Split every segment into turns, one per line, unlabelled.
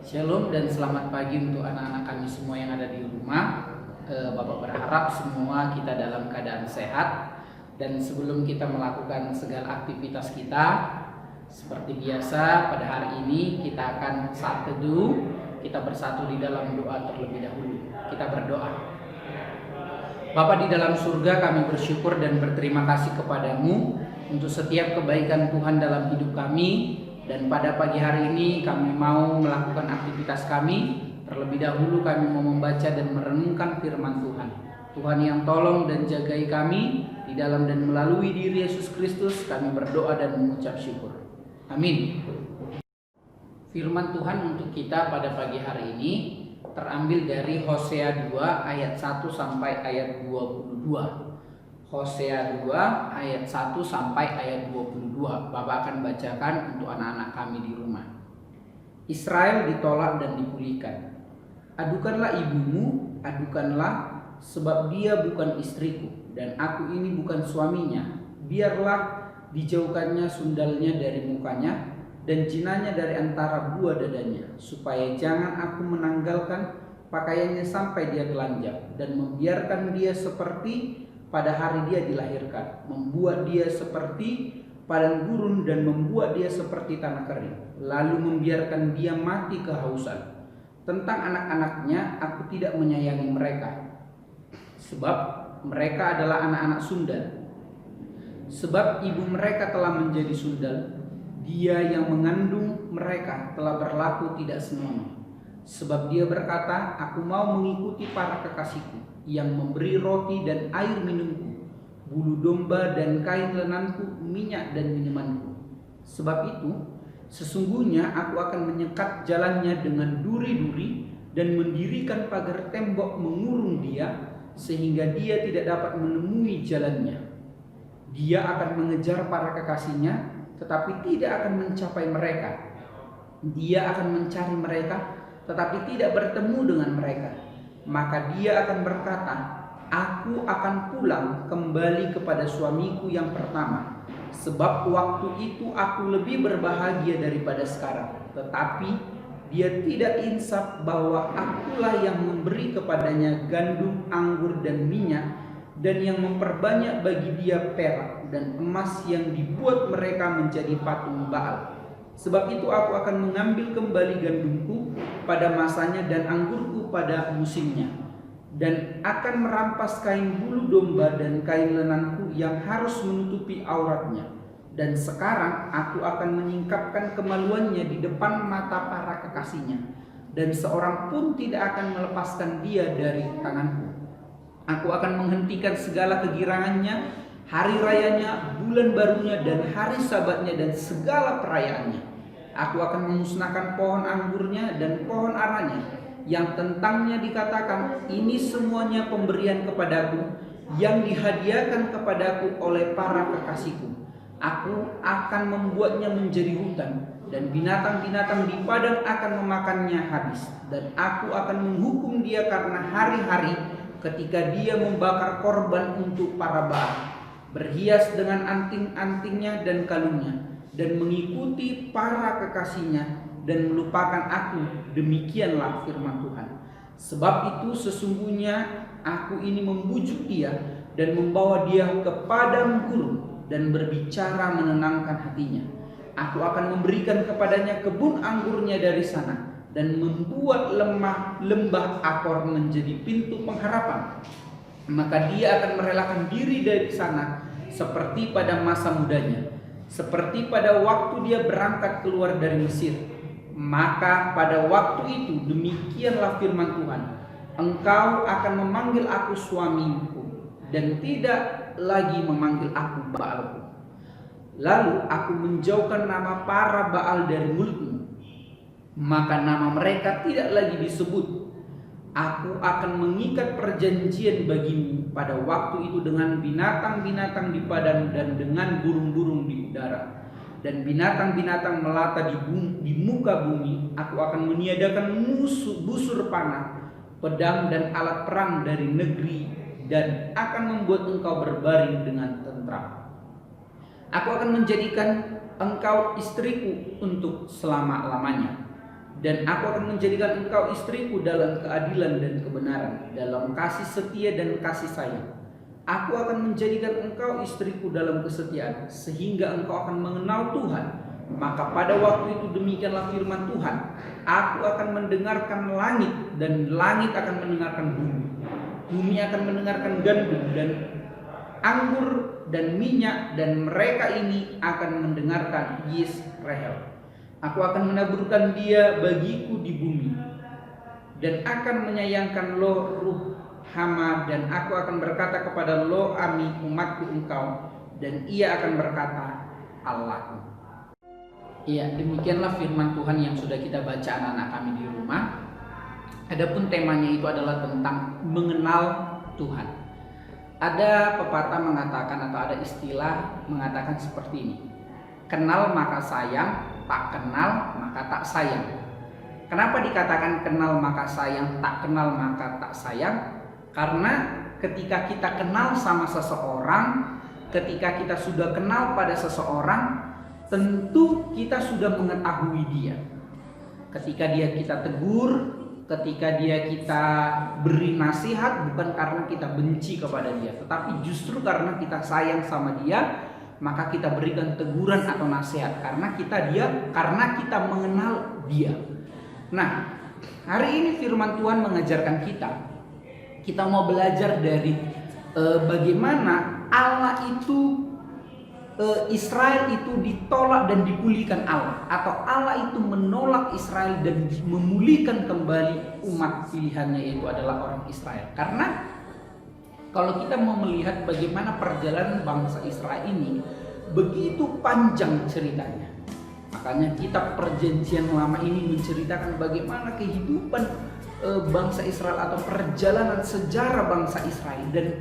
Shalom dan selamat pagi untuk anak-anak kami semua yang ada di rumah. Bapak berharap semua kita dalam keadaan sehat. Dan sebelum kita melakukan segala aktivitas kita, seperti biasa pada hari ini kita akan saat teduh, kita bersatu di dalam doa terlebih dahulu. Kita berdoa. Bapa di dalam surga, kami bersyukur dan berterima kasih kepadamu untuk setiap kebaikan Tuhan dalam hidup kami. Dan pada pagi hari ini kami mau melakukan aktivitas kami. Terlebih dahulu kami mau membaca dan merenungkan firman Tuhan. Tuhan yang tolong dan jagai kami di dalam dan melalui diri Yesus Kristus, kami berdoa dan mengucap syukur. Amin. Firman Tuhan untuk kita pada pagi hari ini terambil dari Hosea 2 ayat 1 sampai ayat 22. Hosea 2 ayat 1 sampai ayat 22. Bapak akan bacakan untuk anak-anak kami di rumah. Israel ditolak dan dipulihkan. Adukanlah ibumu, adukanlah, sebab dia bukan istriku dan aku ini bukan suaminya. Biarlah dijauhkannya sundalnya dari mukanya dan jinanya dari antara buah dadanya, supaya jangan aku menanggalkan pakaiannya sampai dia telanjang dan membiarkan dia seperti pada hari dia dilahirkan, membuat dia seperti padang gurun dan membuat dia seperti tanah kering, lalu membiarkan dia mati kehausan. Tentang anak-anaknya aku tidak menyayangi mereka, sebab mereka adalah anak-anak sundal. Sebab ibu mereka telah menjadi sundal, dia yang mengandung mereka telah berlaku tidak senonoh. Sebab dia berkata, aku mau mengikuti para kekasihku yang memberi roti dan air minumku, bulu domba dan kain lenanku, minyak dan minumanku. Sebab itu, sesungguhnya aku akan menyekat jalannya dengan duri-duri dan mendirikan pagar tembok mengurung dia, sehingga dia tidak dapat menemui jalannya. Dia akan mengejar para kekasihnya, tetapi tidak akan mencapai mereka. Dia akan mencari mereka, tetapi tidak bertemu dengan mereka. Maka dia akan berkata, aku akan pulang kembali kepada suamiku yang pertama, sebab waktu itu aku lebih berbahagia daripada sekarang. Tetapi dia tidak insaf bahwa akulah yang memberi kepadanya gandum, anggur dan minyak, dan yang memperbanyak bagi dia perak dan emas yang dibuat mereka menjadi patung Baal. Sebab itu aku akan mengambil kembali gandumku pada masanya dan anggurku pada musimnya, dan akan merampas kain bulu domba dan kain lenanku yang harus menutupi auratnya. Dan sekarang aku akan menyingkapkan kemaluannya di depan mata para kekasihnya, dan seorang pun tidak akan melepaskan dia dari tanganku. Aku akan menghentikan segala kegirangannya, hari rayanya, bulan barunya, dan hari sabatnya, dan segala perayaannya. Aku akan memusnahkan pohon anggurnya dan pohon aranya, yang tentangnya dikatakan, ini semuanya pemberian kepadaku, yang dihadiahkan kepadaku oleh para kekasihku. Aku akan membuatnya menjadi hutan, dan binatang-binatang di padang akan memakannya habis. Dan aku akan menghukum dia karena hari-hari ketika dia membakar korban untuk para Baal, berhias dengan anting-antingnya dan kalungnya, dan mengikuti para kekasihnya dan melupakan aku. Demikianlah firman Tuhan. Sebab itu sesungguhnya aku ini membujuk dia dan membawa dia ke padang gurun dan berbicara menenangkan hatinya. Aku akan memberikan kepadanya kebun anggurnya dari sana, dan membuat lembah Akor menjadi pintu pengharapan. Maka dia akan merelakan diri dari sana seperti pada masa mudanya, seperti pada waktu dia berangkat keluar dari Mesir. Maka pada waktu itu demikianlah firman Tuhan, engkau akan memanggil aku suamiku, dan tidak lagi memanggil aku Baalku. Lalu aku menjauhkan nama para Baal dari mulutmu, maka nama mereka tidak lagi disebut. Aku akan mengikat perjanjian bagimu pada waktu itu dengan binatang-binatang di padang dan dengan burung-burung di udara dan binatang-binatang melata di muka bumi. Aku akan meniadakan busur panah, pedang dan alat perang dari negeri, dan akan membuat engkau berbaring dengan tentram. Aku akan menjadikan engkau istriku untuk selama-lamanya. Dan aku akan menjadikan engkau istriku dalam keadilan dan kebenaran, dalam kasih setia dan kasih sayang. Aku akan menjadikan engkau istriku dalam kesetiaan, sehingga engkau akan mengenal Tuhan. Maka pada waktu itu demikianlah firman Tuhan, aku akan mendengarkan langit, dan langit akan mendengarkan bumi. Bumi akan mendengarkan gandum dan anggur dan minyak, dan mereka ini akan mendengarkan Yisrael. Aku akan menaburkan dia bagiku di bumi, dan akan menyayangkan lo Ruhama, dan aku akan berkata kepada lo Ami, umatku engkau, dan ia akan berkata Allahku. Iya, demikianlah firman Tuhan yang sudah kita baca anak-anak kami di rumah. Adapun temanya itu adalah tentang mengenal Tuhan. Ada pepatah mengatakan atau ada istilah mengatakan seperti ini: kenal maka sayang, tak kenal maka tak sayang. Kenapa dikatakan kenal maka sayang, tak kenal maka tak sayang? Karena ketika kita kenal sama seseorang, ketika kita sudah kenal pada seseorang, tentu kita sudah mengetahui dia. Ketika dia kita tegur, ketika dia kita beri nasihat, bukan karena kita benci kepada dia, tetapi justru karena kita sayang sama dia, maka kita berikan teguran atau nasihat karena kita mengenal dia. Nah, hari ini firman Tuhan mengajarkan kita mau belajar dari bagaimana Allah itu, Israel itu ditolak dan dipulihkan Allah, atau Allah itu menolak Israel dan memulihkan kembali umat pilihannya, yaitu adalah orang Israel. Karena kalau kita mau melihat bagaimana perjalanan bangsa Israel ini, begitu panjang ceritanya. Makanya kitab Perjanjian Lama ini menceritakan bagaimana kehidupan bangsa Israel atau perjalanan sejarah bangsa Israel. Dan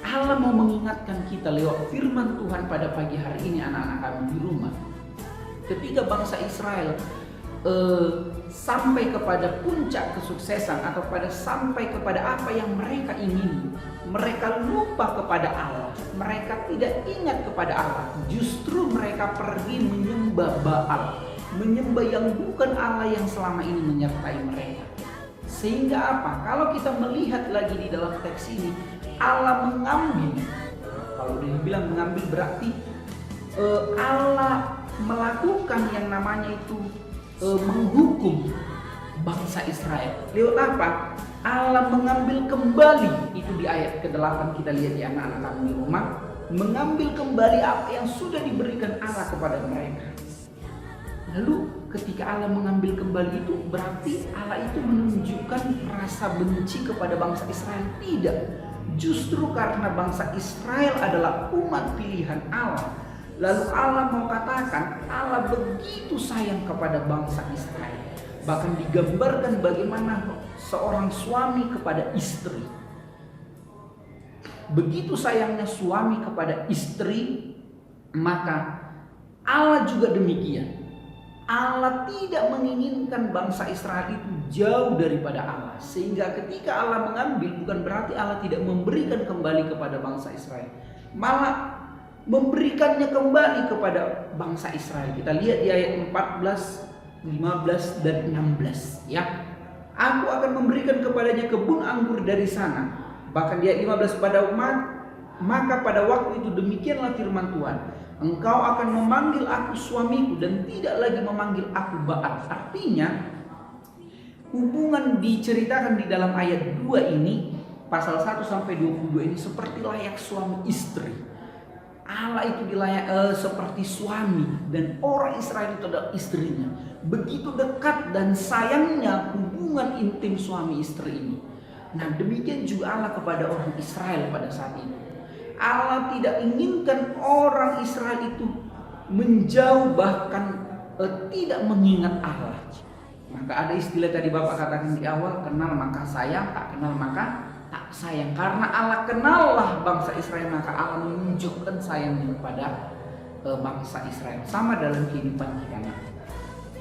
Allah mau mengingatkan kita lewat firman Tuhan pada pagi hari ini anak-anak kami di rumah. Ketika bangsa Israel sampai kepada puncak kesuksesan atau sampai kepada apa yang mereka ingini, mereka lupa kepada Allah, mereka tidak ingat kepada Allah, justru mereka pergi menyembah Baal, menyembah yang bukan Allah yang selama ini menyertai mereka. Sehingga apa? Kalau kita melihat lagi di dalam teks ini, Allah mengambil, kalau dibilang mengambil berarti Allah melakukan yang namanya itu menghukum bangsa Israel. Lewat apa? Allah mengambil kembali, itu di ayat ke-8 kita lihat ya anak-anak kami di rumah, mengambil kembali apa yang sudah diberikan Allah kepada mereka. Lalu ketika Allah mengambil kembali itu, berarti Allah itu menunjukkan rasa benci kepada bangsa Israel? Tidak. Justru karena bangsa Israel adalah umat pilihan Allah, lalu Allah mau katakan Allah begitu sayang kepada bangsa Israel. Bahkan digambarkan bagaimana seorang suami kepada istri. Begitu sayangnya suami kepada istri, maka Allah juga demikian. Allah tidak menginginkan bangsa Israel itu jauh daripada Allah. Sehingga ketika Allah mengambil, bukan berarti Allah tidak memberikan kembali kepada bangsa Israel, malah memberikannya kembali kepada bangsa Israel. Kita lihat di ayat 14, 15 dan 16 ya. Aku akan memberikan kepadanya kebun anggur dari sana. Bahkan di ayat 15, maka pada waktu itu demikianlah firman Tuhan, engkau akan memanggil aku suamiku dan tidak lagi memanggil aku Baal. Artinya hubungan diceritakan di dalam ayat 2 ini, pasal 1 sampai 22 ini seperti layak suami istri. Allah itu seperti suami dan orang Israel itu adalah istrinya. Begitu dekat dan sayangnya hubungan intim suami istri ini. Nah, demikian juga Allah kepada orang Israel pada saat itu. Allah tidak inginkan orang Israel itu menjauh, bahkan tidak mengingat Allah. Maka ada istilah tadi Bapak katakan di awal, kenal maka sayang, tak kenal maka tak sayang. Karena Allah kenallah bangsa Israel, maka Allah menunjukkan sayangnya kepada bangsa Israel. Sama dalam kehidupan kita.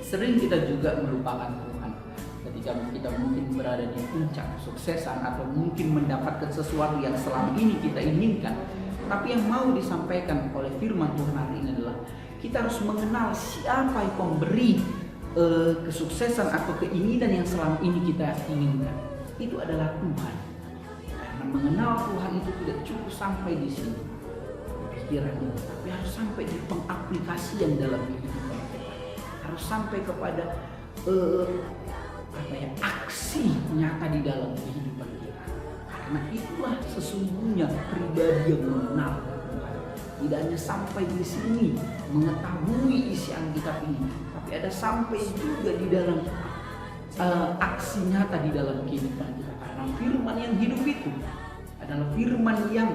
Sering kita juga melupakan Tuhan ketika kita mungkin berada di puncak kesuksesan atau mungkin mendapatkan sesuatu yang selama ini kita inginkan. Tapi yang mau disampaikan oleh firman Tuhan hari ini adalah kita harus mengenal siapa yang pemberi kesuksesan atau keinginan yang selama ini kita inginkan. Itu adalah Tuhan. Karena mengenal Tuhan itu tidak cukup sampai di sini pikiran ini, tapi harus sampai di pengaplikasian dalam kehidupan kita. Harus sampai kepada aksi nyata di dalam kehidupan kita. Karena itulah sesungguhnya pribadi yang mengenal Tuhan. Tidak hanya sampai di sini mengetahui isi Alkitab ini, tapi ada sampai juga di dalam aksi nyata di dalam kehidupan kita. Karena firman yang hidup itu adalah firman yang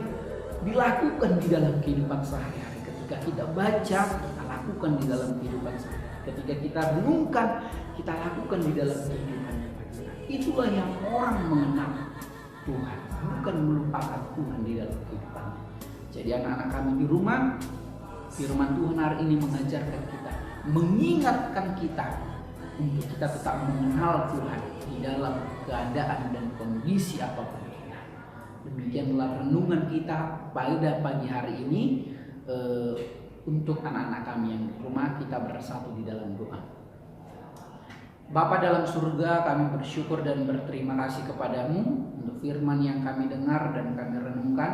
dilakukan di dalam kehidupan sehari-hari. Ketika kita baca, kita lakukan di dalam kehidupan sehari-hari. Ketika kita renungkan, kita lakukan di dalam kehidupan kita. Itulah yang orang mengenal Tuhan, bukan melupakan Tuhan di dalam kehidupan. Jadi anak-anak kami di rumah, firman Tuhan hari ini mengajarkan kita, mengingatkan kita untuk kita tetap mengenal Tuhan di dalam keadaan dan kondisi apapun kita. Demikianlah renungan kita pada pagi hari ini. Untuk anak-anak kami yang di rumah, kita bersatu di dalam doa. Bapa dalam surga, kami bersyukur dan berterima kasih kepadamu untuk firman yang kami dengar dan kami renungkan.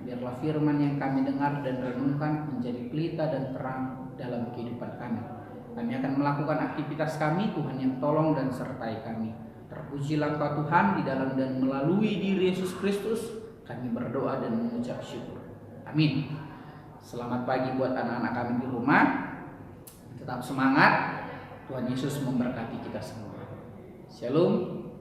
Biarlah firman yang kami dengar dan renungkan menjadi pelita dan terang dalam kehidupan kami. Kami akan melakukan aktivitas kami, Tuhan yang tolong dan sertai kami. Terpujilah Engkau Tuhan di dalam dan melalui diri Yesus Kristus. Kami berdoa dan mengucap syukur. Amin. Selamat pagi buat anak-anak kami di rumah. Tetap semangat. Tuhan Yesus memberkati kita semua. Shalom.